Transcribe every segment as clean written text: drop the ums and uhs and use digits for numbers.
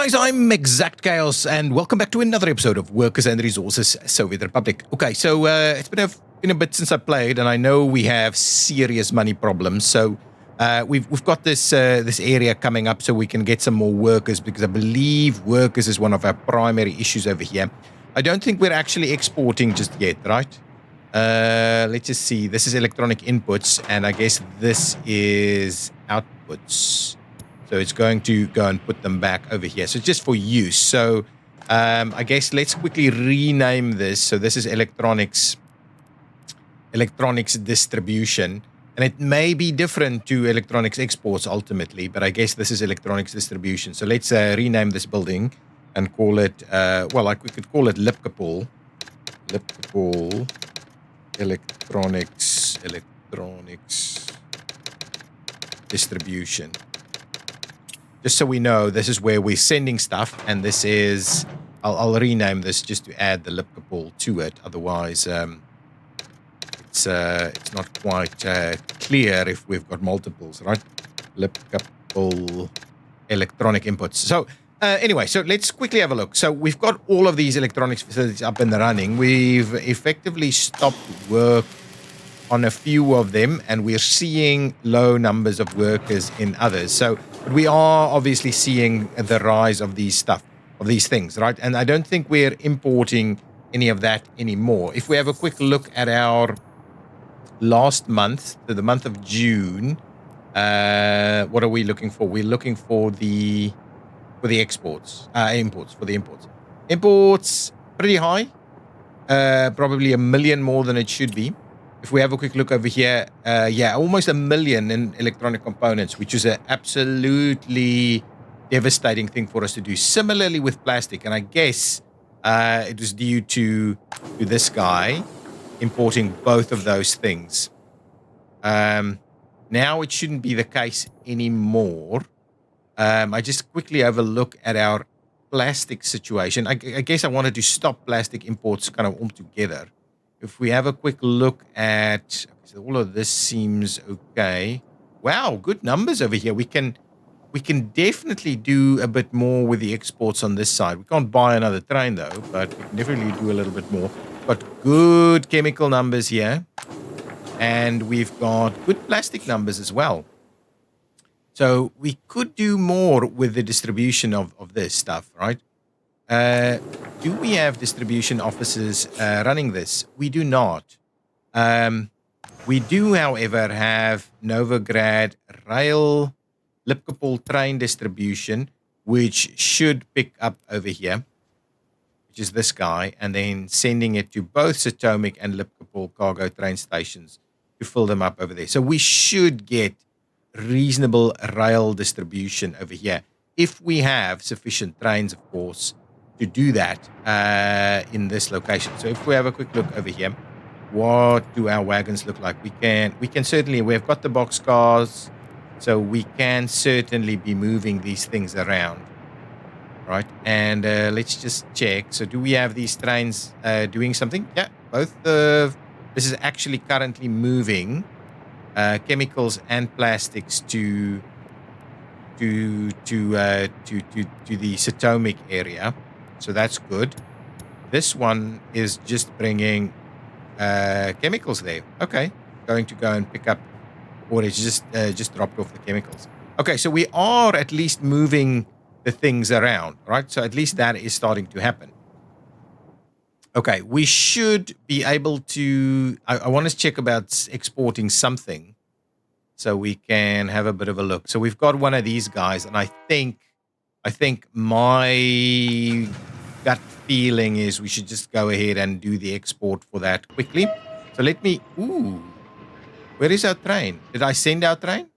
guys, I'm ExactChaos, and welcome back to another episode of Workers and Resources Soviet Republic. Okay, so it's been a bit since I played, and I know we have serious money problems. So we've got this this area coming up, so we can get some more workers, because I believe workers is one of our primary issues over here. I don't think we're actually exporting just yet, right? Let's just see. This is electronic inputs, and I guess this is outputs. So it's going to go and put them back over here. So just for use. So I guess let's quickly rename this. So this is electronics distribution. And it may be different to electronics exports ultimately, but I guess this is electronics distribution. So let's rename this building and call it, we could call it Lipkapol. Lipkapol electronics distribution. Just so we know, this is where we're sending stuff, and this is, I'll rename this just to add the Lipkapol to it. Otherwise, it's not quite clear if we've got multiples, right? Lipkapol electronic inputs. So anyway, so let's quickly have a look. So we've got all of these electronics facilities up and running. We've effectively stopped work on a few of them, and we're seeing low numbers of workers in others. So but we are obviously seeing the rise of these things, right? And I don't think we're importing any of that anymore. If we have a quick look at our last month, to the month of June, what are we looking for? We're looking for the imports. Imports pretty high, probably 1 million more than it should be. If we have a quick look over here, almost 1 million in electronic components, which is an absolutely devastating thing for us to do. Similarly with plastic, and I guess it was due to this guy importing both of those things. Now it shouldn't be the case anymore. I just quickly have a look at our plastic situation. I guess I wanted to stop plastic imports kind of altogether. If we have a quick look at, so all of this seems okay. Wow, good numbers over here. We can definitely do a bit more with the exports on this side. We can't buy another train though, but we can definitely do a little bit more. Got good chemical numbers here, and we've got good plastic numbers as well. So we could do more with the distribution of this stuff, right? Do we have distribution offices running this? We do not. We do, however, have Novograd Rail Lipkapol train distribution, which should pick up over here, which is this guy, and then sending it to both Satomic and Lipkapol cargo train stations to fill them up over there. So we should get reasonable rail distribution over here if we have sufficient trains, of course, to do that in this location. So if we have a quick look over here, what do our wagons look like? We can certainly, we've got the box cars, so we can certainly be moving these things around, right? And let's just check. So do we have these trains doing something? Yeah, this is actually currently moving chemicals and plastics to the Satomic area. So that's good. This one is just bringing chemicals there. Okay, going to go and pick up, or it's just dropped off the chemicals. Okay, so we are at least moving the things around, right? So at least that is starting to happen. Okay, we should be able to. I want to check about exporting something, so we can have a bit of a look. So we've got one of these guys, and I think my gut feeling is we should just go ahead and do the export for that quickly. So let me, where is our train? Did I send our train?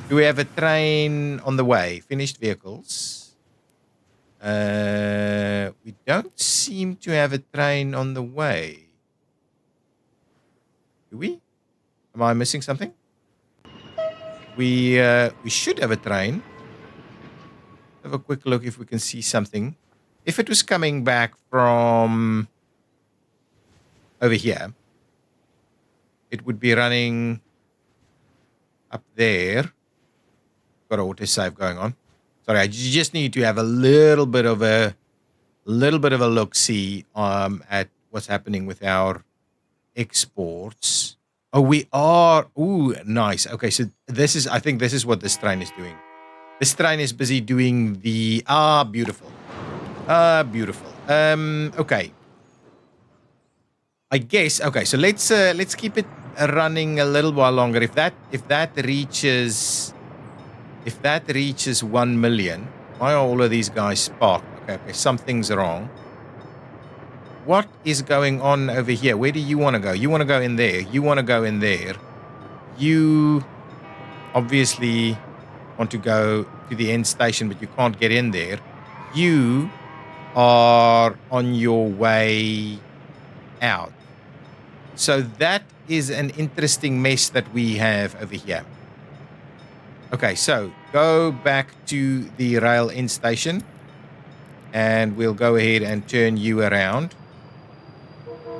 Do we have a train on the way? Finished vehicles. We don't seem to have a train on the way. Do we? Am I missing something? We should have a train. Have a quick look if we can see something. If it was coming back from over here, it would be running up there. got autosave going on. Sorry, I just need to have a little bit of a look-see at what's happening with our exports. Oh, we are. Ooh, nice. Okay, so I think this is what this train is doing. This train is busy doing the beautiful. Beautiful. Okay. I guess. Okay, so let's keep it running a little while longer. If that reaches 1 million, why are all of these guys sparked? Okay, something's wrong. What is going on over here? Where do you want to go? You want to go in there. You want to go in there. You obviously want to go to the end station, but you can't get in there. You are on your way out. So that is an interesting mess that we have over here. Okay, so go back to the rail end station, and we'll go ahead and turn you around.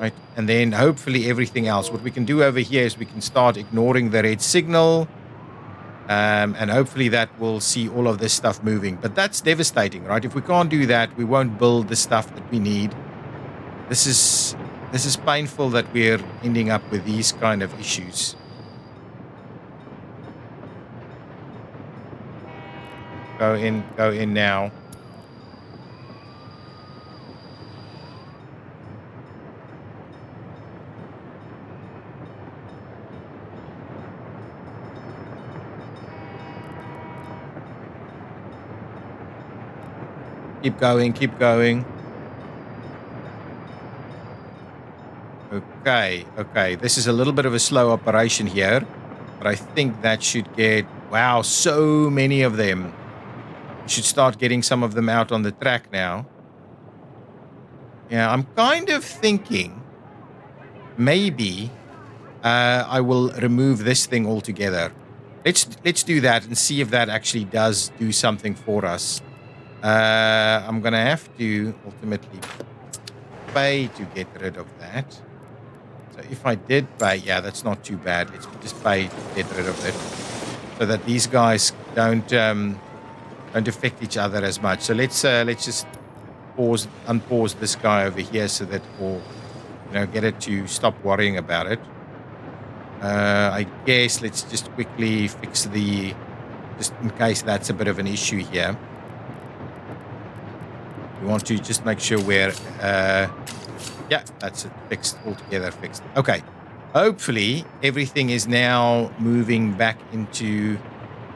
Right, and then hopefully everything else. What we can do over here is we can start ignoring the red signal, and hopefully that will see all of this stuff moving. But that's devastating, right? If we can't do that, we won't build the stuff that we need. This is painful that we're ending up with these kind of issues. Go in now. Keep going, keep going. Okay. This is a little bit of a slow operation here, but I think that should get... Wow, so many of them. We should start getting some of them out on the track now. Yeah, I'm kind of thinking maybe I will remove this thing altogether. Let's do that and see if that actually does do something for us. I'm going to have to ultimately pay to get rid of that. So if I did pay, yeah, that's not too bad. Let's just pay to get rid of it so that these guys don't affect each other as much. So let's just unpause this guy over here so that we'll, get it to stop worrying about it. I guess let's just quickly fix just in case that's a bit of an issue here. We want to just make sure we're, yeah, that's it, fixed, altogether fixed. Okay, hopefully everything is now moving back into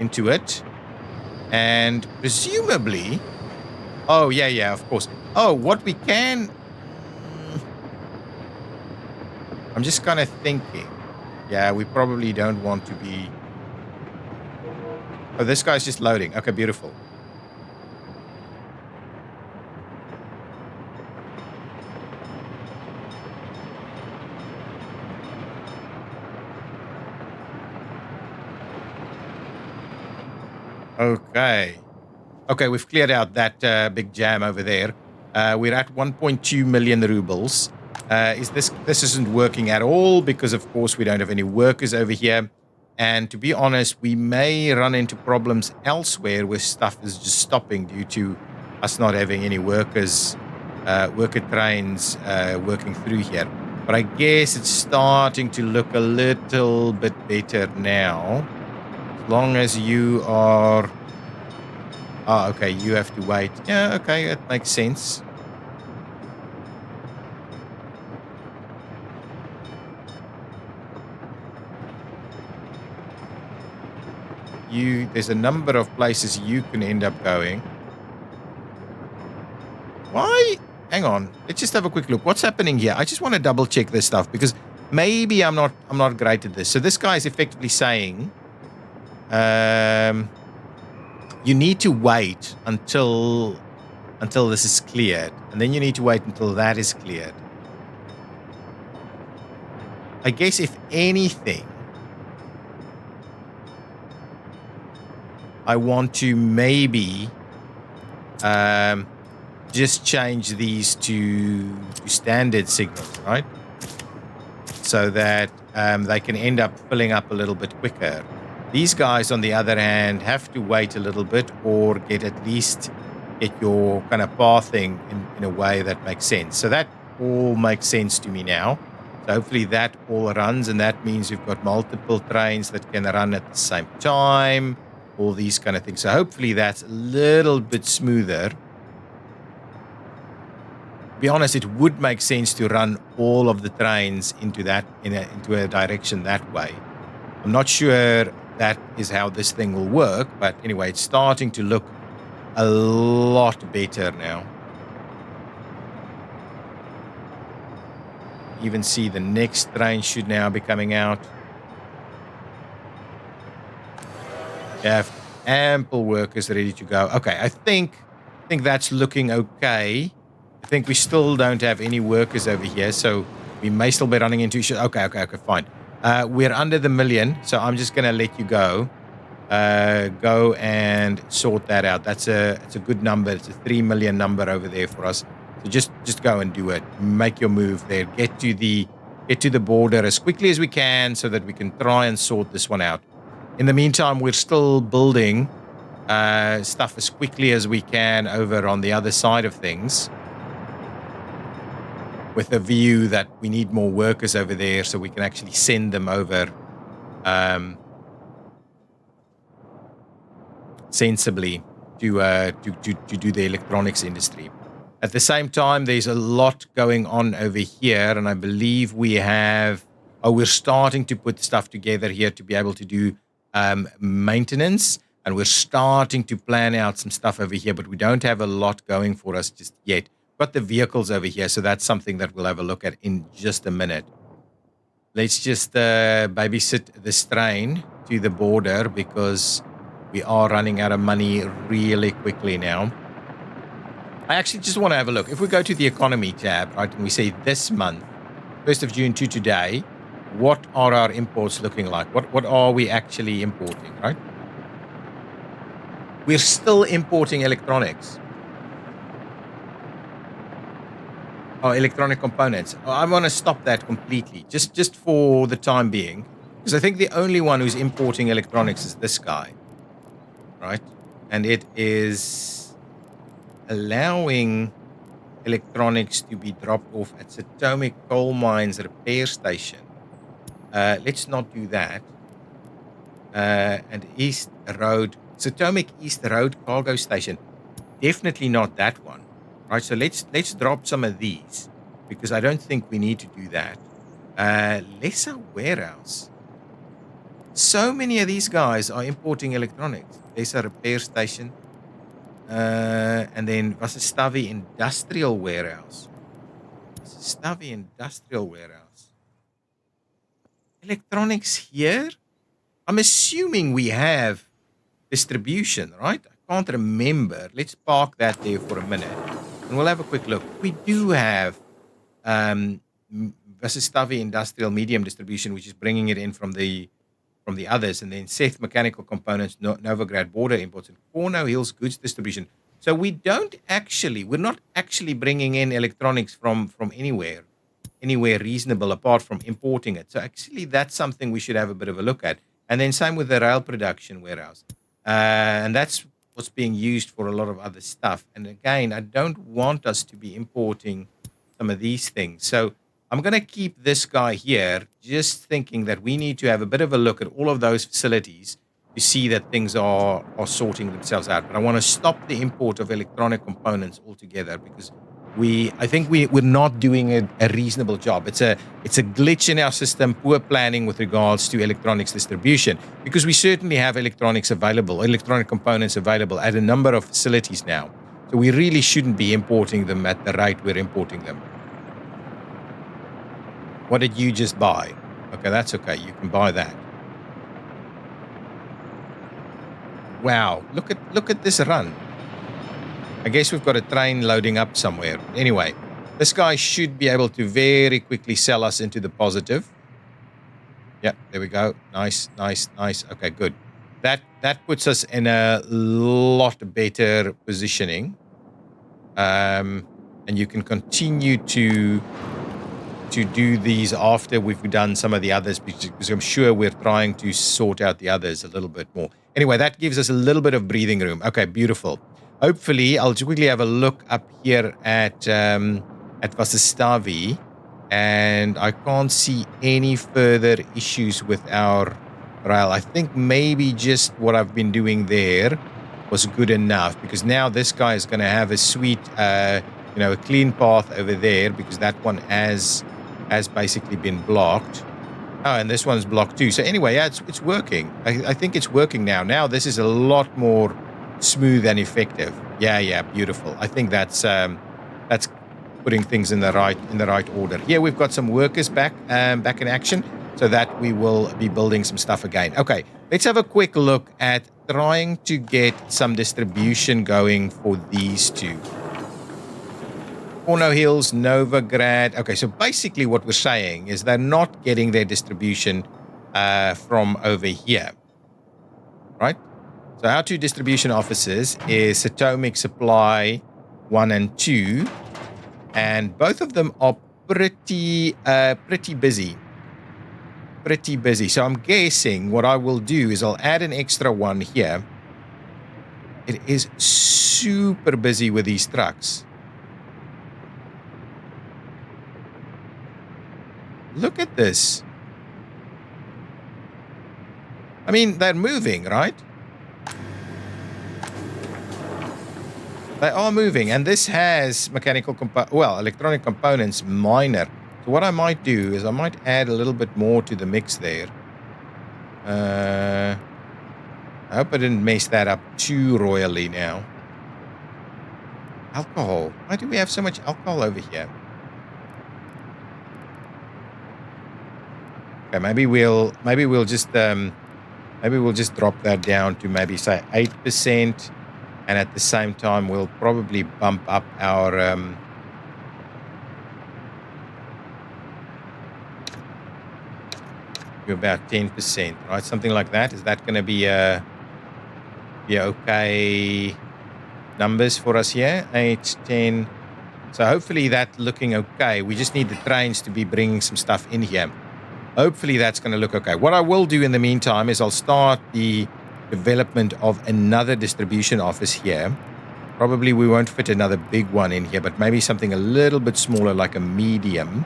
it. And presumably, oh, yeah, of course. Oh, what we can, I'm just kind of thinking, yeah, we probably don't want to be, oh, this guy's just loading. Okay, beautiful. Okay, we've cleared out that big jam over there. We're at 1.2 million rubles. This isn't working at all because, of course, we don't have any workers over here. And to be honest, we may run into problems elsewhere where stuff is just stopping due to us not having any worker trains working through here. But I guess it's starting to look a little bit better now. As long as you are... Oh, okay, you have to wait. Yeah, okay, that makes sense. There's a number of places you can end up going. Why? Hang on. Let's just have a quick look. What's happening here? I just want to double check this stuff because maybe I'm not great at this. So this guy is effectively saying... you need to wait until this is cleared, and then you need to wait until that is cleared. I guess if anything, I want to maybe just change these to standard signals, right? So that they can end up filling up a little bit quicker. These guys, on the other hand, have to wait a little bit or get your kind of pathing in a way that makes sense. So that all makes sense to me now. So hopefully that all runs, and that means we've got multiple trains that can run at the same time, all these kind of things. So hopefully that's a little bit smoother. To be honest, it would make sense to run all of the trains into a direction that way. I'm not sure that is how this thing will work, but anyway, it's starting to look a lot better now. Even see the next train should now be coming out. You have ample workers ready to go. Okay, I think that's looking okay. I think we still don't have any workers over here, so we may still be running into issues. Okay, fine. We're under the million, so I'm just going to let you go. Go and sort that out. It's a good number. It's a 3 million number over there for us. So just go and do it. Make your move there. Get to the border as quickly as we can so that we can try and sort this one out. In the meantime, we're still building stuff as quickly as we can over on the other side of things, with a view that we need more workers over there so we can actually send them over sensibly to do the electronics industry. At the same time, there's a lot going on over here, and I believe we're starting to put stuff together here to be able to do maintenance, and we're starting to plan out some stuff over here, but we don't have a lot going for us just yet. Got the vehicles over here, so that's something that we'll have a look at in just a minute. Let's just babysit this train to the border because we are running out of money really quickly now. I actually just want to have a look. If we go to the economy tab, right, and we say this month, 1st of June to today, what are our imports looking like? What are we actually importing, right? We're still importing electronics. Oh, electronic components. I want to stop that completely, just for the time being, because I think the only one who's importing electronics is this guy, right? And it is allowing electronics to be dropped off at Satomic Coal Mines Repair Station. Let's not do that. And East Road, Satomic East Road Cargo Station. Definitely not that one. Right, so let's drop some of these because I don't think we need to do that. Lesser Warehouse. So many of these guys are importing electronics. Lesser Repair Station. And then Vasastavi Industrial Warehouse. Vasastavi Industrial Warehouse. Electronics here? I'm assuming we have distribution, right? I can't remember. Let's park that there for a minute. And we'll have a quick look. We do have Vasastavi Industrial Medium Distribution, which is bringing it in from the others, and then Seth Mechanical Components, Novograd Border Imports, and Cornoe Hills Goods Distribution. So we're not actually bringing in electronics from anywhere reasonable apart from importing it. So actually that's something we should have a bit of a look at. And then same with the rail production warehouse. And that's what's being used for a lot of other stuff. And again, I don't want us to be importing some of these things. So I'm going to keep this guy here, just thinking that we need to have a bit of a look at all of those facilities to see that things are sorting themselves out. But I want to stop the import of electronic components altogether because I think we're not doing a reasonable job. It's a glitch in our system, poor planning with regards to electronics distribution, because we certainly have electronic components available at a number of facilities now. So we really shouldn't be importing them at the rate we're importing them. What did you just buy? Okay, that's okay. You can buy that. Wow, look at this run. I guess we've got a train loading up somewhere. Anyway, this guy should be able to very quickly sell us into the positive. Yep, there we go. Nice. Okay, good. That puts us in a lot better positioning. And you can continue to to do these after we've done some of the others, because I'm sure we're trying to sort out the others a little bit more. Anyway, that gives us a little bit of breathing room. Okay, beautiful. Hopefully, I'll just quickly have a look up here at Vasistavi, and I can't see any further issues with our rail. I think maybe just what I've been doing there was good enough, because now this guy is going to have a sweet, a clean path over there, because that one has basically been blocked. Oh, and this one's blocked too. So anyway, yeah, it's working. I think it's working now. Now this is a lot more smooth and effective. Yeah, beautiful. I think that's putting things in the right order. Here we've got some workers back in action, so that we will be building some stuff again. Okay, let's have a quick look at trying to get some distribution going for these two. Cornoe Hills, Novigrad. Okay, so basically what we're saying is they're not getting their distribution from over here, right? So our two distribution offices is Atomic Supply 1 and 2, and both of them are pretty busy. Pretty busy. So I'm guessing what I will do is I'll add an extra one here. It is super busy with these trucks. Look at this. I mean, they're moving, right? They are moving, and this has electronic components, minor. So what I might do is I might add a little bit more to the mix there. I hope I didn't mess that up too royally now. Alcohol. Why do we have so much alcohol over here? Okay, maybe we'll just drop that down to maybe say 8%, and at the same time we'll probably bump up our to about 10%, right? Something like that. Is that going to be okay numbers for us here? 8, 10. So hopefully that's looking okay. We just need the trains to be bringing some stuff in here. Hopefully that's going to look okay. What I will do in the meantime is I'll start the development of another distribution office here. Probably we won't fit another big one in here, but maybe something a little bit smaller, like a medium.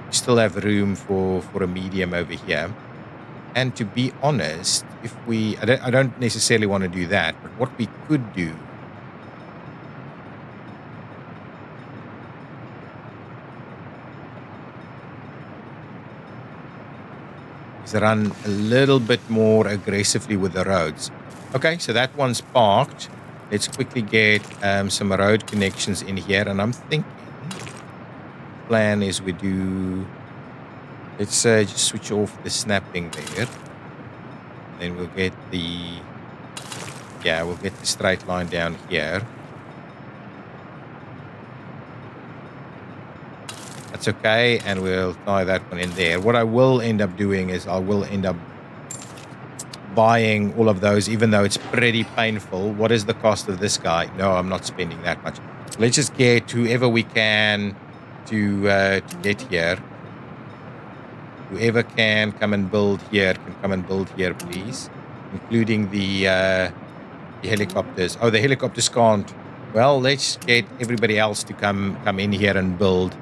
We still have room for a medium over here. And to be honest, I don't necessarily want to do that, but what we could do is run a little bit more aggressively with the roads. Okay, so that one's parked. Let's quickly get some road connections in here, and I'm thinking the plan is we do. Let's just switch off the snapping there. Then we'll get the straight line down here. That's okay, and we'll tie that one in there. What I will end up doing is I will end up buying all of those, even though it's pretty painful. What is the cost of this guy? No, I'm not spending that much. Let's just get whoever we can to get here. Whoever can come and build here can come and build here, please, including the helicopters. Oh, the helicopters can't. Well, let's get everybody else to come in here and build.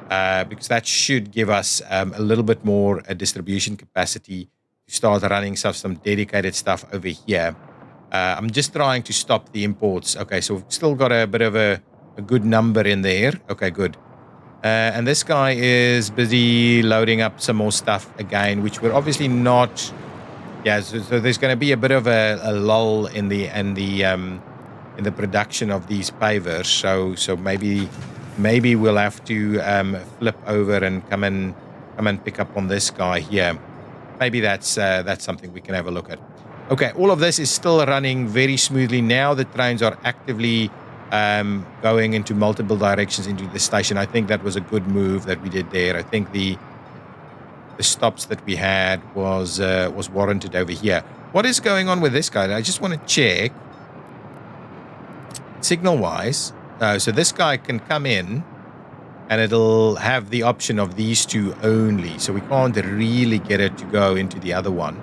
Because that should give us a little bit more distribution capacity to start running some dedicated stuff over here. I'm just trying to stop the imports. Okay, so we've still got a bit of a good number in there. Okay, good. And this guy is busy loading up some more stuff again, which we're obviously not. Yeah, so there's going to be a bit of a lull in the production of these pavers. So maybe we'll have to flip over and come and pick up on this guy here. Maybe that's something we can have a look at. Okay, all of this is still running very smoothly now. The trains are actively going into multiple directions into the station. I think that was a good move that we did there. I think the stops that we had was warranted over here. What is going on with this guy? I just want to check signal wise. So this guy can come in and it'll have the option of these two only. So we can't really get it to go into the other one.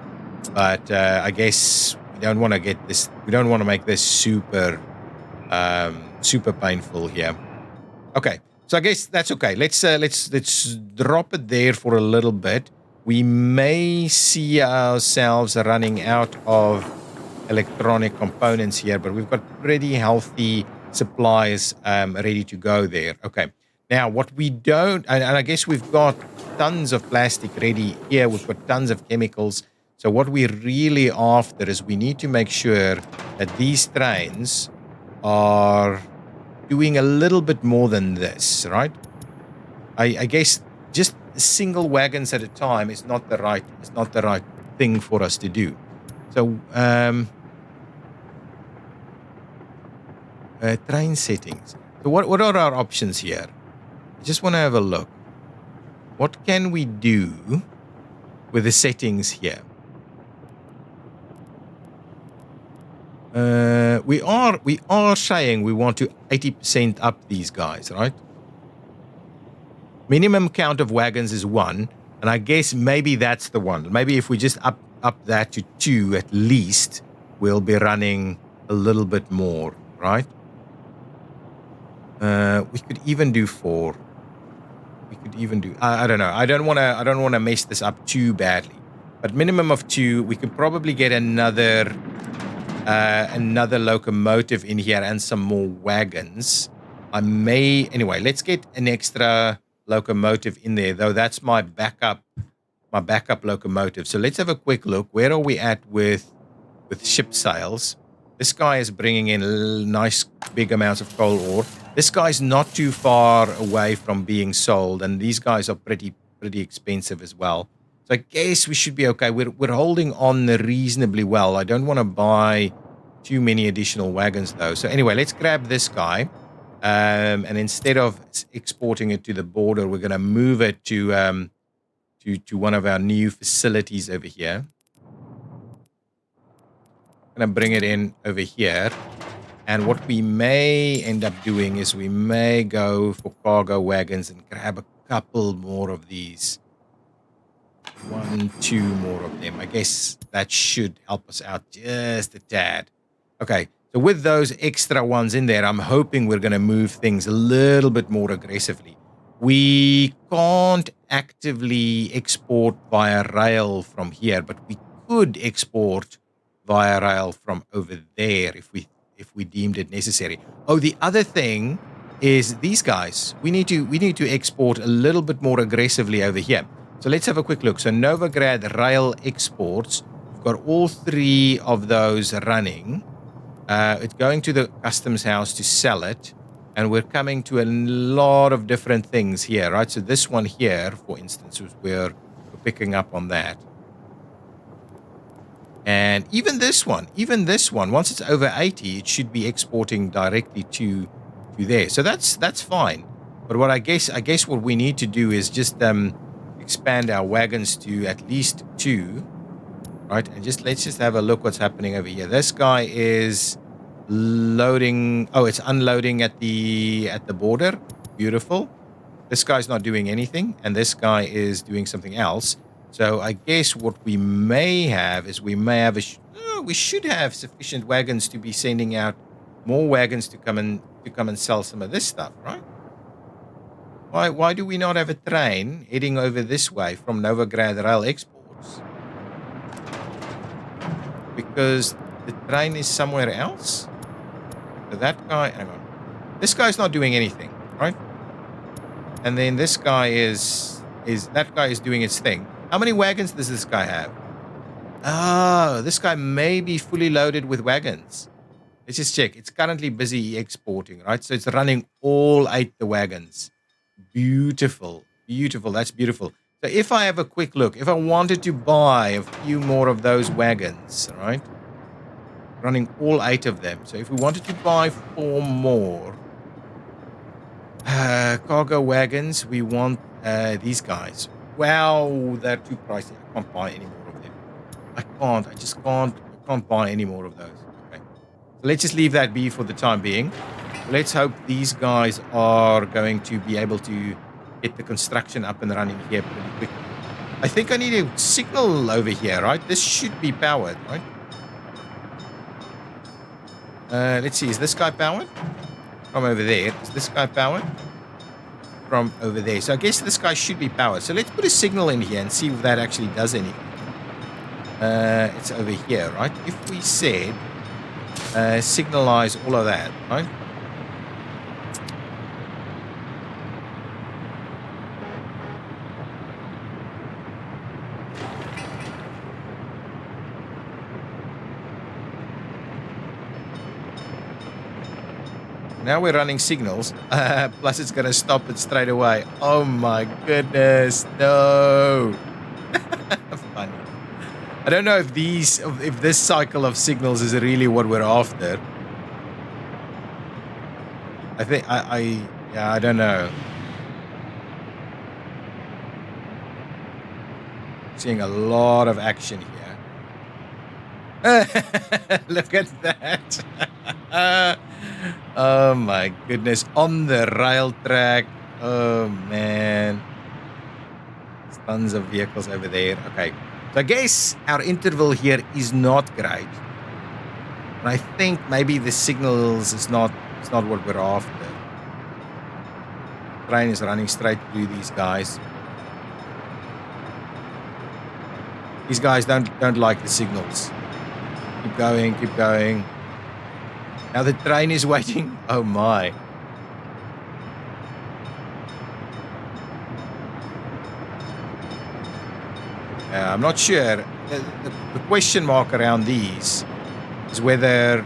But I guess we don't want to get this. We don't want to make this super painful here. Okay, so I guess that's okay. Let's drop it there for a little bit. We may see ourselves running out of electronic components here, but we've got pretty healthy supplies ready to go there. Okay, now what we don't, and I guess we've got tons of plastic ready here. We've got tons of chemicals. So what we're really after is we need to make sure that these trains are doing a little bit more than this, right? I guess just single wagons at a time is not the right thing for us to do. So train settings. So what are our options here? I just want to have a look. What can we do with the settings here? We are saying we want to 80% up these guys, right? Minimum count of wagons is 1, and I guess maybe that's the one. Maybe if we just up that to 2 at least, we'll be running a little bit more, right? We could even do 4. We could even do. I don't know. I don't want to mess this up too badly. But minimum of 2. We could probably get another locomotive in here and some more wagons. Anyway, let's get an extra locomotive in there, though that's my backup locomotive. So let's have a quick look. Where are we at with ship sales? This guy is bringing in nice big amounts of coal ore. This guy's not too far away from being sold, and these guys are pretty expensive as well. So I guess we should be okay. We're holding on reasonably well. I don't want to buy too many additional wagons, though. So anyway, let's grab this guy. And instead of exporting it to the border, we're going to move it to one of our new facilities over here. I'm going to bring it in over here. And what we may end up doing is we may go for cargo wagons and grab a couple more of these. 1, 2 more of them. I guess that should help us out just a tad. Okay, so with those extra ones in there, I'm hoping we're going to move things a little bit more aggressively. We can't actively export via rail from here, but we could export via rail from over there if we deemed it necessary. Oh, the other thing is these guys. We need to export a little bit more aggressively over here. So let's have a quick look. So Novigrad rail exports. We've got all 3 of those running. It's going to the customs house to sell it. And we're coming to a lot of different things here, right? So this one here, for instance, we're picking up on that. And even this one, once it's over 80, it should be exporting directly to there. So that's fine. But what I guess what we need to do is just expand our wagons to at least 2, right? And let's just have a look what's happening over here. This guy is loading. Oh, it's unloading at the border. Beautiful. This guy's not doing anything, and this guy is doing something else. So I guess what we may have is we should have sufficient wagons to be sending out more wagons to come and sell some of this stuff, right? Why do we not have a train heading over this way from Novigrad Rail Exports? Because the train is somewhere else? So that guy, hang on. This guy's not doing anything, right? And then this guy that guy is doing its thing. How many wagons does this guy have? Oh, this guy may be fully loaded with wagons. Let's just check. It's currently busy exporting, right? So it's running all 8 the wagons. Beautiful. That's beautiful. So if I have a quick look, if I wanted to buy a few more of those wagons, right? Running all 8 of them. So if we wanted to buy 4 more cargo wagons, we want these guys. Wow, they're too pricey. I can't buy any more of them. I can't buy any more of those. Okay. So let's just leave that be for the time being. Let's hope these guys are going to be able to get the construction up and running here pretty quickly. I think I need a signal over here, right? This should be powered, right? Let's see. Is this guy powered? From over there. Is this guy powered? From over there. So I guess this guy should be powered. So let's put a signal in here and see if that actually does anything. It's over here, right? If we said signalize all of that, right? Now we're running signals, plus it's going to stop it straight away. Oh my goodness, no. Funny. I don't know if this cycle of signals is really what we're after. I think, I don't know. Seeing a lot of action here. Look at that. Oh my goodness, on the rail track. Oh man. There's tons of vehicles over there. Okay, so I guess our interval here is not great. And I think maybe the signals is not what we're after. The train is running straight through these guys. These guys don't like the signals. Keep going, keep going. Now the train is waiting. Oh my. I'm not sure. The question mark around these is whether,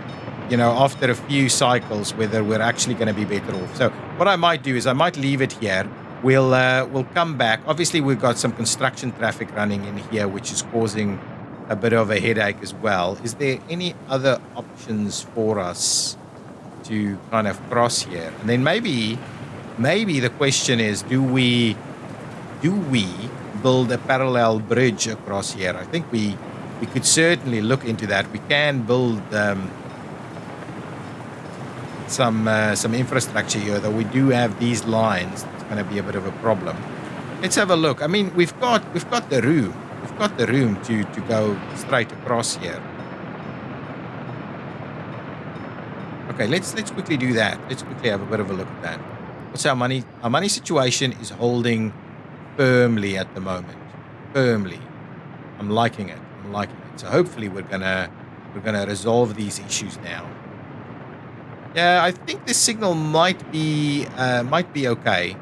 after a few cycles, whether we're actually going to be better off. So what I might do is I might leave it here. We'll come back. Obviously, we've got some construction traffic running in here, which is causing a bit of a headache as well. Is there any other options for us to kind of cross here? And then maybe the question is, do we build a parallel bridge across here? I think we could certainly look into that. We can build some infrastructure here, though we do have these lines. It's going to be a bit of a problem. Let's have a look. I mean, we've got the room. We've got the room to go straight across here. Okay, let's quickly do that. Let's quickly have a bit of a look at that. What's our money? Our money situation is holding firmly at the moment. Firmly. I'm liking it. So hopefully we're gonna resolve these issues now. Yeah, I think this signal might be okay.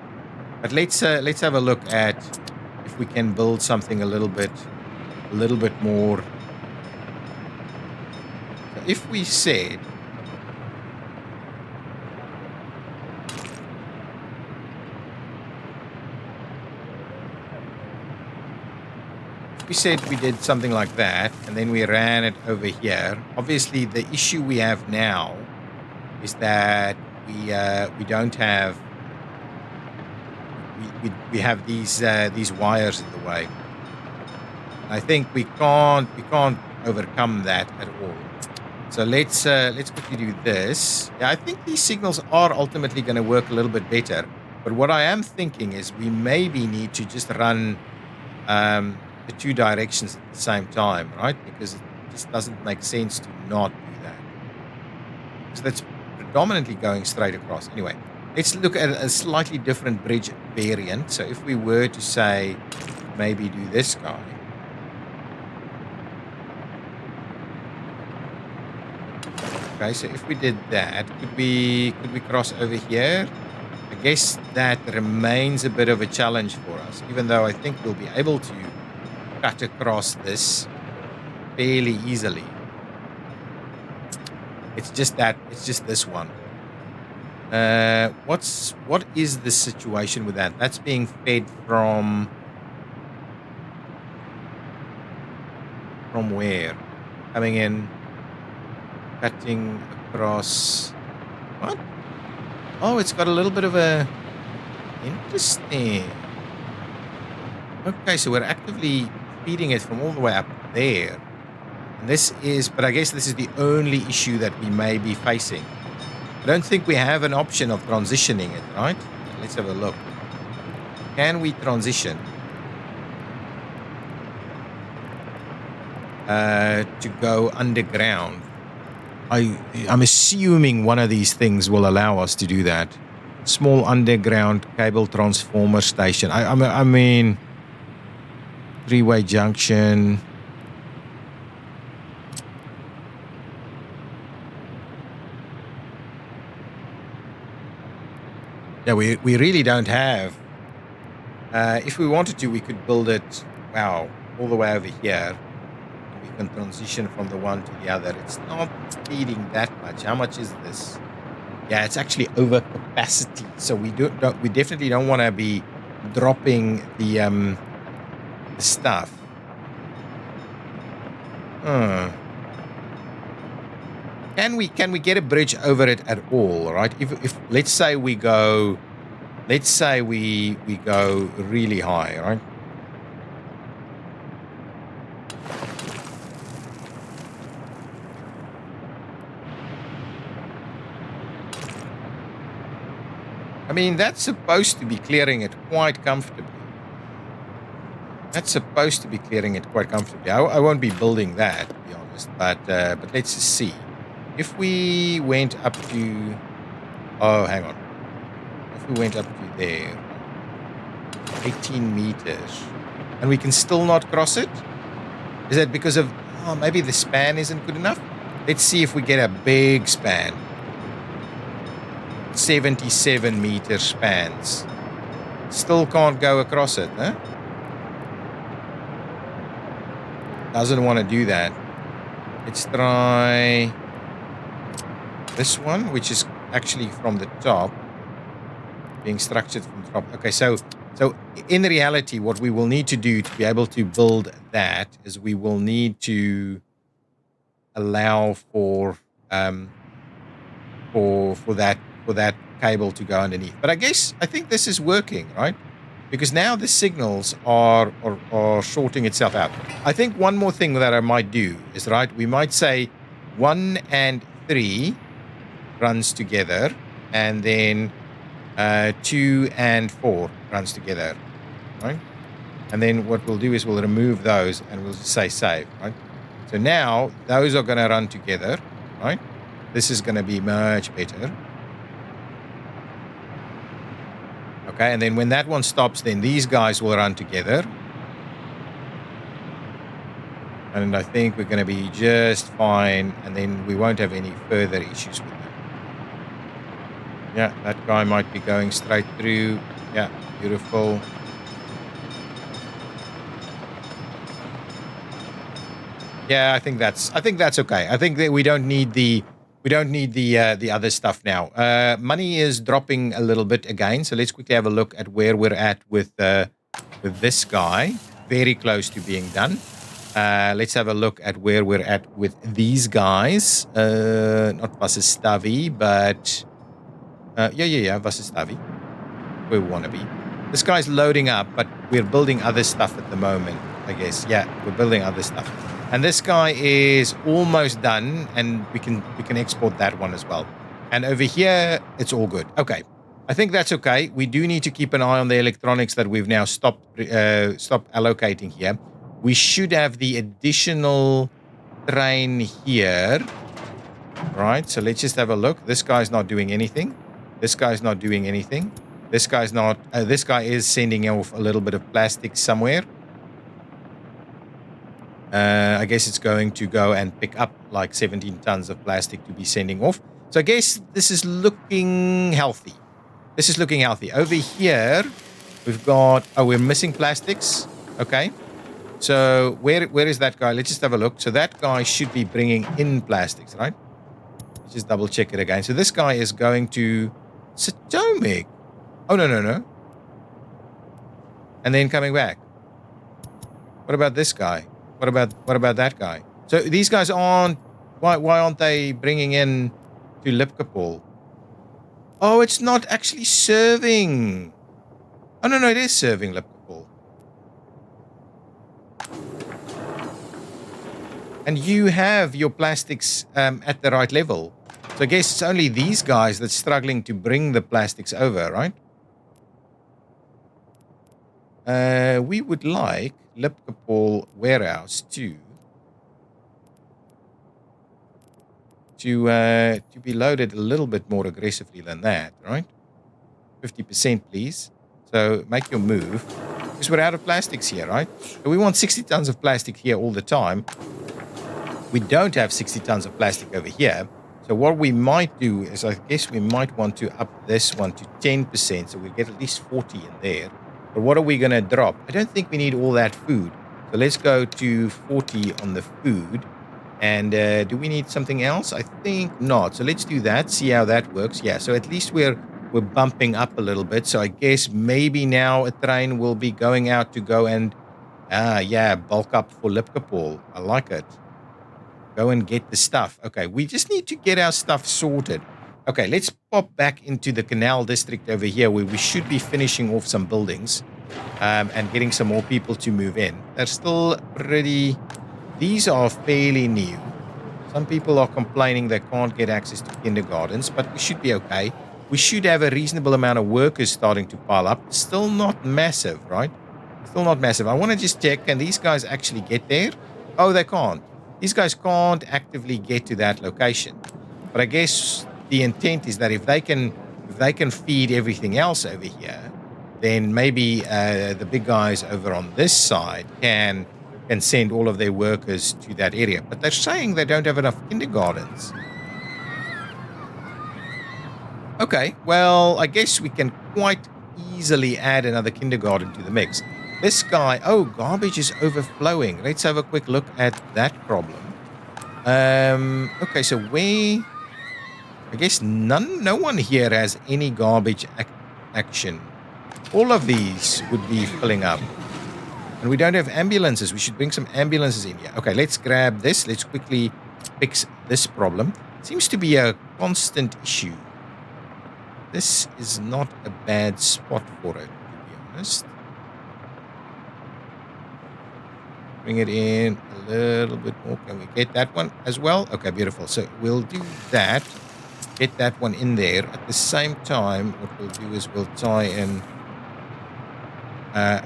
But let's have a look at if we can build something a little bit more. So if we said we did something like that, and then we ran it over here. Obviously, the issue we have now is that we don't have we have these wires in the way. I think we can't overcome that at all. So let's quickly do this. Yeah, I think these signals are ultimately going to work a little bit better. But what I am thinking is we maybe need to just run the two directions at the same time, right? Because it just doesn't make sense to not do that. So that's predominantly going straight across. Anyway, let's look at a slightly different bridge variant. So if we were to say maybe do this guy. Okay, so if we did that, could we cross over here? I guess that remains a bit of a challenge for us, even though I think we'll be able to cut across this fairly easily. It's just this one. What is the situation with that? That's being fed from where? Coming in, cutting across. What? Oh, it's got a little bit of a interesting. Okay, so we're actively feeding it from all the way up there. And but I guess this is the only issue that we may be facing. don't think we have an option of transitioning it, right? Let's have a look. Can we transition to go underground? I'm assuming one of these things will allow us to do that. Small underground cable transformer station. I mean, three-way junction. Yeah, we really don't have. If we wanted to, we could build it, wow, all the way over here. We can transition from the one to the other. It's not speeding that much. How much is this? Yeah, it's actually over capacity. So we definitely don't want to be dropping the stuff. Can we get a bridge over it at all? Right? If let's say we go really high, right? I mean, that's supposed to be clearing it quite comfortably. I won't be building that, to be honest. But let's just see. If we went up to... Oh, hang on. If we went up to there, 18 meters, and we can still not cross it? Is that because of... Oh, maybe the span isn't good enough? Let's see if we get a big span. 77 meter spans. Still can't go across it, huh? Doesn't want to do that. Let's try this one, which is actually from the top. Being structured from the top. Okay, so in reality, what we will need to do to be able to build that is we will need to allow for that cable to go underneath. But I think this is working, right? Because now the signals are sorting itself out. I think one more thing that I might do is, right, we might say 1 and 3 runs together, and then 2 and 4 runs together, right? And then what we'll do is we'll remove those and we'll just say save, right? So now those are going to run together, right? This is going to be much better. Okay, and then when that one stops, then these guys will run together. And I think we're going to be just fine, and then we won't have any further issues with them. Yeah, that guy might be going straight through. Yeah, beautiful. Yeah, I think that's okay. I think that we don't need the other stuff now. Money is dropping a little bit again, so let's quickly have a look at where we're at with this guy. Very close to being done. Let's have a look at where we're at with these guys. Not Vasestavi, but yeah, Vasestavi. Where we want to be. This guy's loading up, but we're building other stuff at the moment, I guess. Yeah, we're building other stuff. And this guy is almost done, and we can export that one as well. And over here, it's all good. Okay, I think that's okay. We do need to keep an eye on the electronics that we've now stopped allocating here. We should have the additional train here, right? So let's just have a look. This guy's not doing anything. This guy's not doing anything. This guy's not. This guy is sending off a little bit of plastic somewhere. I guess it's going to go and pick up like 17 tons of plastic to be sending off. So I guess this is looking healthy. Over here, we've got... Oh, we're missing plastics. Okay. So where is that guy? Let's just have a look. So that guy should be bringing in plastics, right? Let's just double check it again. So this guy is going to Satomic. Oh, no. And then coming back. What about this guy? What about that guy? So these guys aren't... Why aren't they bringing in to Lipkapol? Oh, it's not actually serving. Oh, no, it is serving Lipkapol. And you have your plastics at the right level. So I guess it's only these guys that's struggling to bring the plastics over, right? We would like Lipkapol warehouse to be loaded a little bit more aggressively than that, right? 50%, please. So make your move. Because we're out of plastics here, right? So we want 60 tons of plastic here all the time. We don't have 60 tons of plastic over here. So what we might do is I guess we might want to up this one to 10%. So we get at least 40 in there. But what are we going to drop? I don't think we need all that food. So let's go to 40 on the food. And do we need something else? I think not. So let's do that. See how that works. Yeah. So at least we're bumping up a little bit. So I guess maybe now a train will be going out to go and bulk up for Lipkapol. I like it. Go and get the stuff. Okay, we just need to get our stuff sorted. Okay, let's pop back into the canal district over here where we should be finishing off some buildings and getting some more people to move in. They're still pretty... These are fairly new. Some people are complaining they can't get access to kindergartens, but we should be okay. We should have a reasonable amount of workers starting to pile up. Still not massive, right? Still not massive. I want to just check, can these guys actually get there? Oh, they can't. These guys can't actively get to that location. But I guess the intent is that if they can feed everything else over here, then maybe the big guys over on this side can send all of their workers to that area. But they're saying they don't have enough kindergartens. Okay, well, I guess we can quite easily add another kindergarten to the mix. This guy, oh, garbage is overflowing. Let's have a quick look at that problem. Okay, so I guess no one here has any garbage action. All of these would be filling up. And we don't have ambulances. We should bring some ambulances in here. Okay, let's grab this. Let's quickly fix this problem. Seems to be a constant issue. This is not a bad spot for it, to be honest. Bring it in a little bit more. Can we get that one as well? Okay, beautiful. So we'll do that. Get that one in there. At the same time, what we'll do is we'll tie in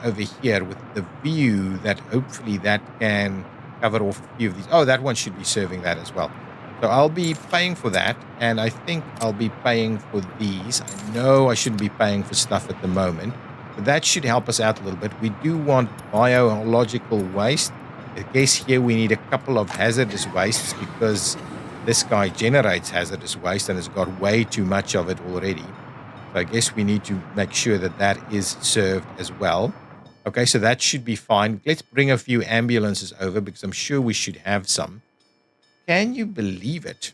over here with the view that hopefully that can cover off a few of these. Oh, that one should be serving that as well. So I'll be paying for that, and I think I'll be paying for these. I know I shouldn't be paying for stuff at the moment, but that should help us out a little bit. We do want biological waste. I guess here we need a couple of hazardous wastes because this guy generates hazardous waste and has got way too much of it already. So I guess we need to make sure that that is served as well. Okay, so that should be fine. Let's bring a few ambulances over because I'm sure we should have some. Can you believe it?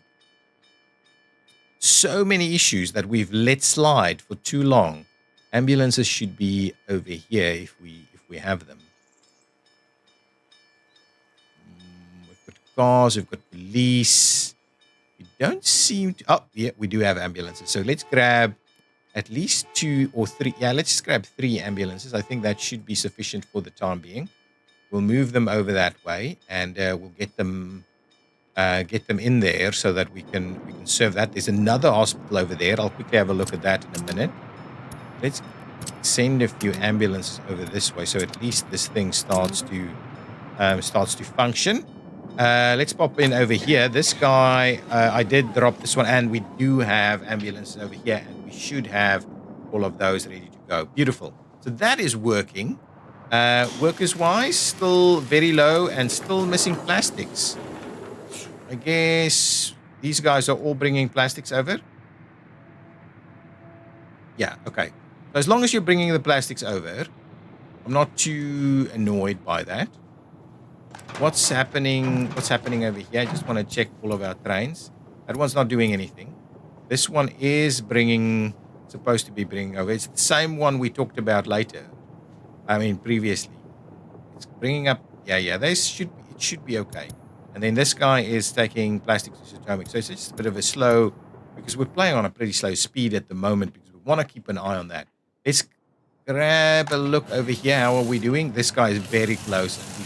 So many issues that we've let slide for too long. Ambulances should be over here if we have them. We've got cars, we've got police. We don't seem to... Oh, yeah, we do have ambulances. So let's grab at least 2 or 3. Yeah, let's just grab 3 ambulances. I think that should be sufficient for the time being. We'll move them over that way, and we'll get them in there so that we can serve that. There's another hospital over there. I'll quickly have a look at that in a minute. Let's send a few ambulances over this way, so at least this thing starts to function. Let's pop in over here. This guy, I did drop this one, and we do have ambulances over here, and we should have all of those ready to go. Beautiful. So that is working. Workers-wise, still very low and still missing plastics. I guess these guys are all bringing plastics over. Yeah, okay. So as long as you're bringing the plastics over, I'm not too annoyed by that. What's happening over here? I just want to check all of our trains. That one's not doing anything. This one is supposed to be bringing over. It's the same one we talked about previously. It's bringing up, it should be okay. And then this guy is taking plastic to Potomac. So it's just a bit of a slow, because we're playing on a pretty slow speed at the moment because we want to keep an eye on that. Let's grab a look over here. How are we doing? This guy is very close, and we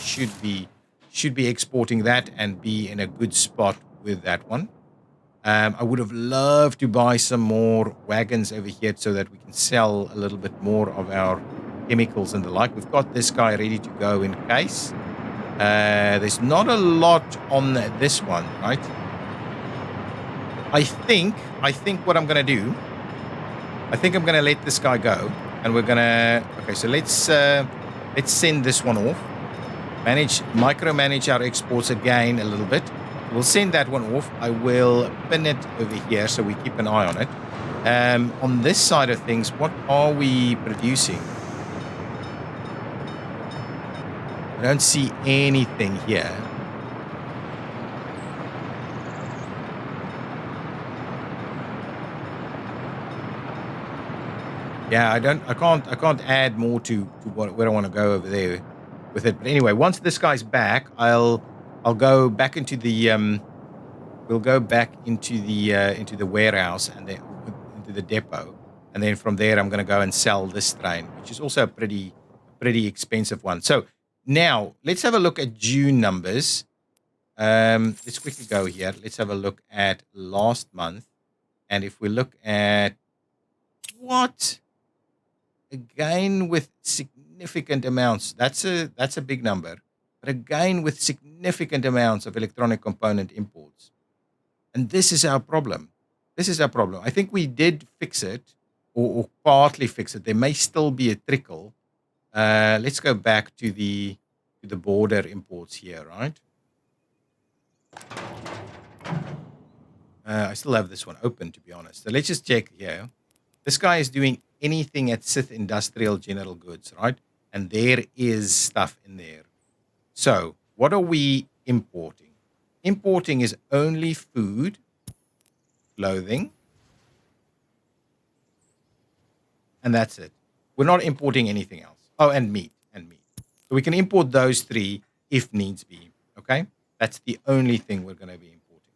should be exporting that and be in a good spot with that one. I would have loved to buy some more wagons over here so that we can sell a little bit more of our chemicals and the like. We've got this guy ready to go in case. There's not a lot on this one, right? I think what I'm going to do, I think I'm going to let this guy go. And we're going to, okay, so let's send this one off. Micromanage our exports again a little bit. We'll send that one off. I will pin it over here so we keep an eye on it. On this side of things, what are we producing? I don't see anything here. Yeah, I can't add more to where I want to go over there with it. But anyway, once this guy's back, I'll go back into the we'll go back into the warehouse and then into the depot, and then from there I'm going to go and sell this train, which is also a pretty expensive one. So now let's have a look at June numbers. Let's quickly go here. Let's have a look at last month, and if we look at what again with significant amounts, that's a big number, but again with significant amounts of electronic component imports. And this is our problem. This is our problem. I think we did fix it, or partly fix it. There may still be a trickle. Let's go back to the border imports here, right? I still have this one open, to be honest. So let's just check here. This guy is doing anything at Sith Industrial General Goods, right? And there is stuff in there. So what are we importing? Importing is only food, clothing, and that's it. We're not importing anything else. Oh, and meat. So we can import those three if needs be, okay? That's the only thing we're going to be importing.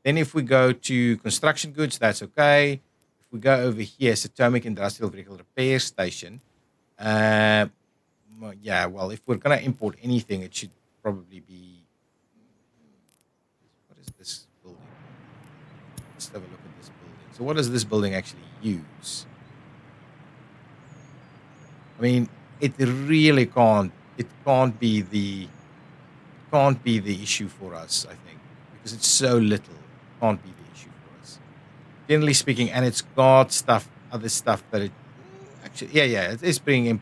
Then if we go to construction goods, that's okay. If we go over here, Atomic Industrial Vehicle Repair Station, yeah, well, if we're going to import anything, it should probably be, what is this building? Let's have a look at this building. So what does this building actually use? I mean, it really can't be the issue for us, I think, because it's so little. It can't be the issue for us, generally speaking. And it's got other stuff that it actually, yeah, it is being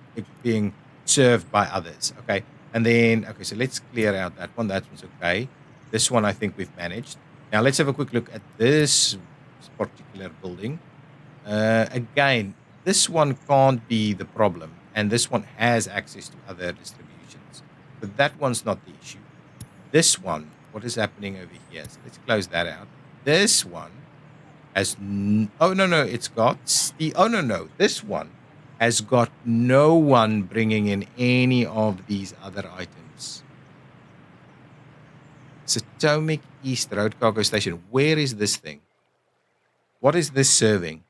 served by others. Okay, and then so let's clear out that one. That one's okay. This one I think we've managed. Now let's have a quick look at this particular building. Again, this one can't be the problem, and this one has access to other distributions, but that one's not the issue. This one, what is happening over here? So let's close that out. This one has this one has got no one bringing in any of these other items. Atomic East Road Cargo Station. Where is this thing? What is this serving?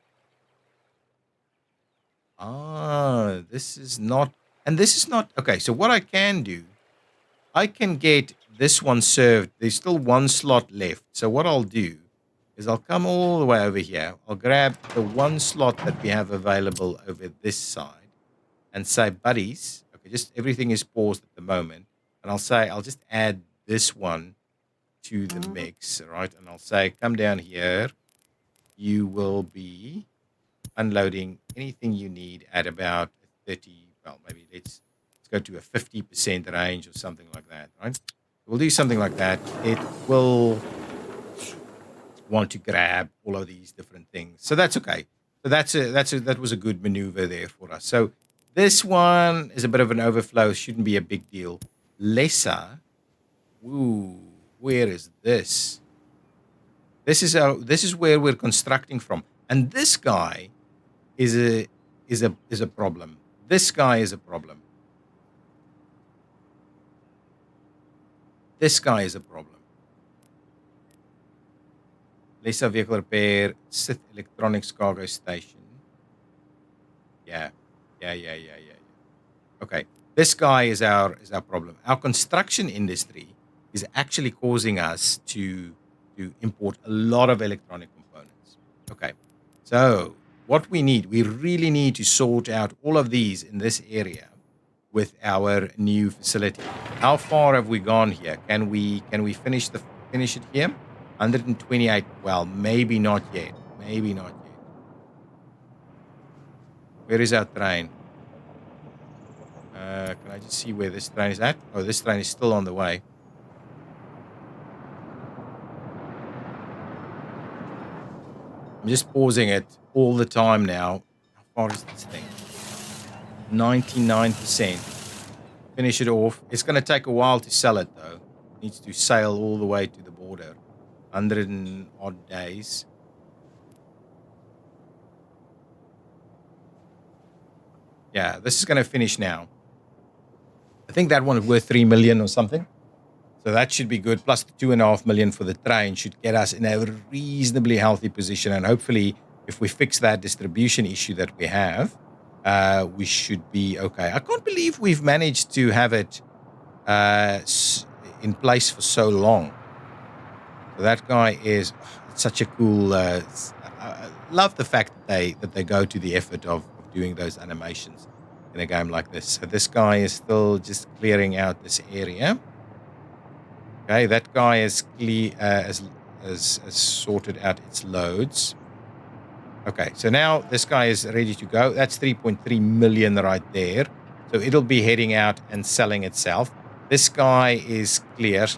This is not, and this is not, okay, so what I can do, I can get this one served. There's still one slot left. So what I'll do is I'll come all the way over here. I'll grab the one slot that we have available over this side and say, buddies, okay, just everything is paused at the moment. And I'll just add this one to the mix, right? And I'll say, come down here. You will be unloading anything you need at about 30, well, maybe let's go to a 50% range or something like that, right? We'll do something like that. It will want to grab all of these different things. So that's okay. So that was a good maneuver there for us. So this one is a bit of an overflow. Shouldn't be a big deal. Lesser. Ooh, where is this? This is where we're constructing from. And this guy is a problem. This guy is a problem. This guy is a problem. Lesser vehicle repair, Sith Electronics Cargo Station. Yeah. Okay. This guy is our problem. Our construction industry is actually causing us to to import a lot of electronic components. Okay, so what we really need to sort out all of these in this area with our new facility. How far have we gone here? Can we finish it here? 128. Well, maybe not yet. Maybe not yet. Where is our train? Can I just see where this train is at? Oh, this train is still on the way. I'm just pausing it all the time now. How far is this thing? 99%. Finish it off. It's going to take a while to sell it, though. It needs to sail all the way to the border. 100 and odd days. Yeah, this is going to finish now. I think that one is worth 3 million or something. So that should be good. Plus the 2.5 million for the train should get us in a reasonably healthy position. And hopefully, if we fix that distribution issue that we have, we should be okay. I can't believe we've managed to have it in place for so long. So that guy is such a cool. I love the fact that they go to the effort of doing those animations in a game like this. So this guy is still just clearing out this area. Okay, that guy is has sorted out its loads. Okay, so now this guy is ready to go. That's 3.3 million right there. So it'll be heading out and selling itself. This guy is clear. So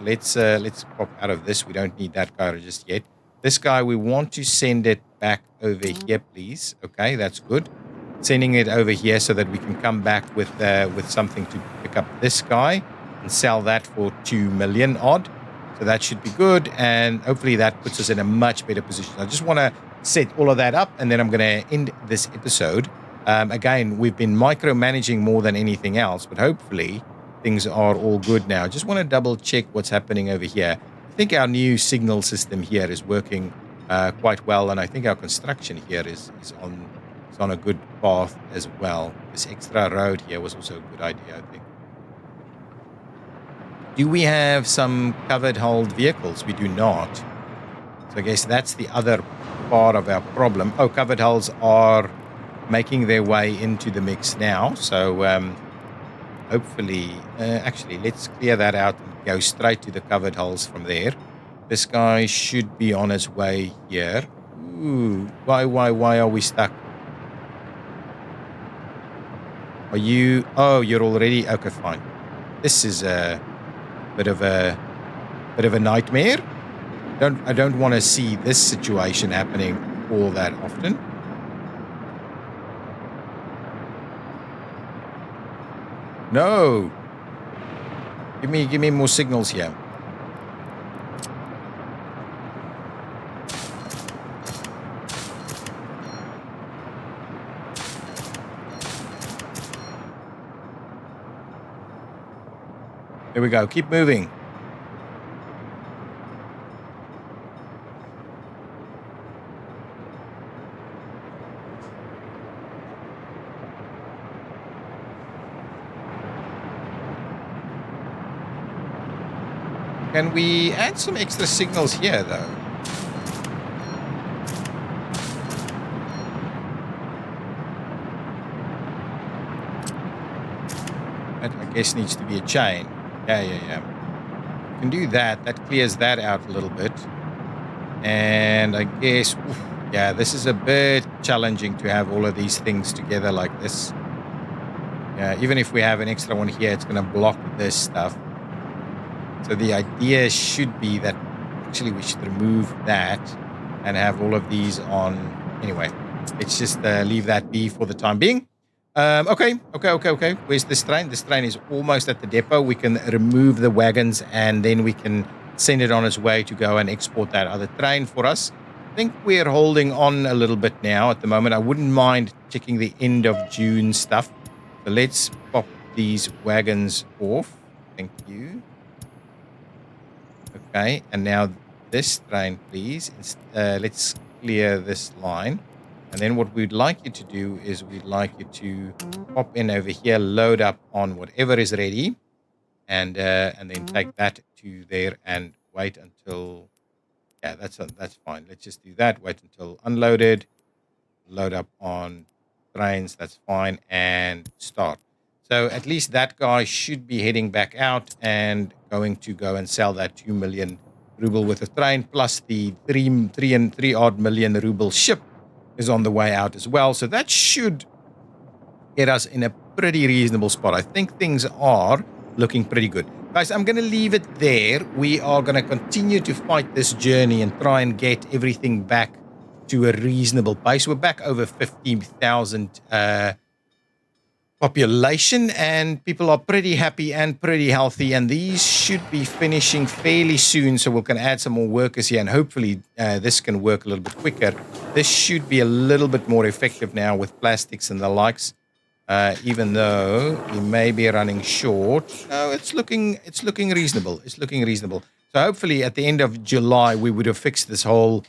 let's pop out of this. We don't need that guy just yet. This guy, we want to send it back over here, please. Okay, that's good. Sending it over here so that we can come back with something to pick up this guy and sell that for 2 million odd. So that should be good, and hopefully that puts us in a much better position. I just want to set all of that up, and then I'm going to end this episode. Again, we've been micromanaging more than anything else, but hopefully things are all good now. Just want to double check what's happening over here. I think our new signal system here is working quite well, and I think our construction here is on a good path as well. This extra road here was also a good idea, I think. Do we have some covered hold vehicles? We do not. So I guess that's the other part of our problem. Oh, covered hulls are making their way into the mix now. So hopefully, actually, let's clear that out and go straight to the covered hulls from there. This guy should be on his way here. Ooh, why are we stuck? Are you? Oh, you're already okay. Fine. This is a bit of a nightmare. I don't want to see this situation happening all that often. No. Give me more signals here. There we go. Keep moving. Can we add some extra signals here, though? That, I guess, needs to be a chain. Yeah. Can do that. That clears that out a little bit. And I guess, yeah, this is a bit challenging to have all of these things together like this. Yeah, even if we have an extra one here, it's going to block this stuff. So the idea should be that actually we should remove that and have all of these on. Anyway, let's just leave that be for the time being. Okay. Where's this train? This train is almost at the depot. We can remove the wagons and then we can send it on its way to go and export that other train for us. I think we're holding on a little bit now at the moment. I wouldn't mind checking the end of June stuff. So let's pop these wagons off. Thank you. Okay, and now this train, please. Let's clear this line. And then what we'd like you to do is we'd like you to pop in over here, load up on whatever is ready, and then take that to there and wait until Yeah, that's fine. Let's just do that. Wait until unloaded. Load up on trains. That's fine. And start. So at least that guy should be heading back out and going to go and sell that 2 million ruble worth of train, plus the 3 odd million ruble ship is on the way out as well. So that should get us in a pretty reasonable spot. I think things are looking pretty good. Guys, I'm going to leave it there. We are going to continue to fight this journey and try and get everything back to a reasonable pace. We're back over 15,000 population, and people are pretty happy and pretty healthy, and these should be finishing fairly soon, so we can add some more workers here, and hopefully this can work a little bit quicker. This should be a little bit more effective now with plastics and the likes, even though we may be running short. No, it's looking reasonable. It's looking reasonable. So hopefully at the end of July we would have fixed this whole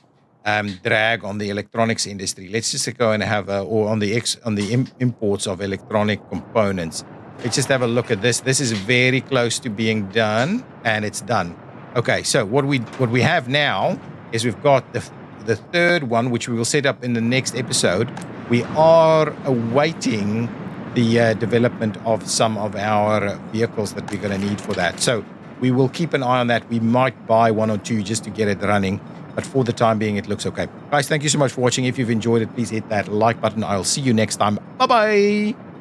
drag on the electronics industry. Let's just go and have or on the imports of electronic components. Let's just have a look at this. This is very close to being done, and it's done. Okay, so what we have now is we've got the third one, which we will set up in the next episode. We are awaiting the development of some of our vehicles that we're going to need for that. So we will keep an eye on that. We might buy 1 or 2 just to get it running. But for the time being, it looks okay. Guys, thank you so much for watching. If you've enjoyed it, please hit that like button. I'll see you next time. Bye-bye.